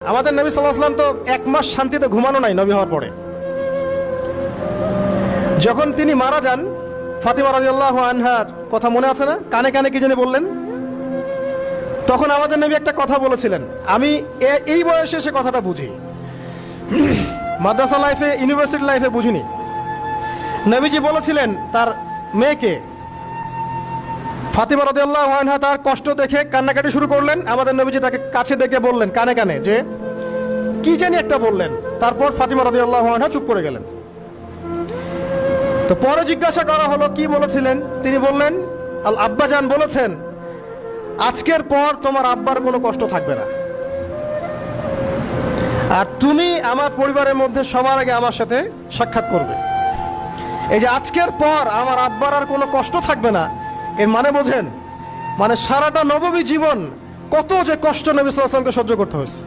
আমাদের নবী সাল্লাল্লাহু আলাইহি ওয়াসাল্লাম তো 1 মাস শান্তিতে ঘুমানো নাই নবী হওয়ার পরে। যখন তিনি মারা যান, ফাতিমা রাদিয়াল্লাহু আনহার কথা মনে আছে না? কানে কানে কি জানি বললেন। তখন আমাদের নবী একটা কথা বলেছিলেন, আমি এই বয়সে এসে কথাটা বুঝি, মাদ্রাসা লাইফে, ইউনিভার্সিটি লাইফে বুঝিনি। নবীজি বলেছিলেন তার মেয়েকে, ফাতিমা রাদিয়াল্লাহু আনহা তার কষ্ট দেখে কান্নাকাটি শুরু করলেন। আমাদের নবীজি তাকে কাছে ডেকে বললেন কানে কানে যে কি জানি একটা বললেন। তারপর ফাতিমা রাদিয়াল্লাহু আনহা চুপ করে গেলেন। তো পরে জিজ্ঞাসা করা হলো কি বলেছিলেন, তিনি বললেন আল আব্বাজান বলেছেন আজকের পর তোমার আব্বার কোনো কষ্ট থাকবে না, আর তুমি আমার পরিবারের মধ্যে সবার আগে আমার সাথে সাক্ষাৎ করবে। এই যে আজকের পর আমার আব্বার আর কোনো কষ্ট থাকবে না, এর মানে বোঝেন, মানে সারাটা নববী জীবন কত যে কষ্ট নবী সাল্লাল্লাহু আলাইহি ওয়াসাল্লামকে সহ্য করতে হয়েছে।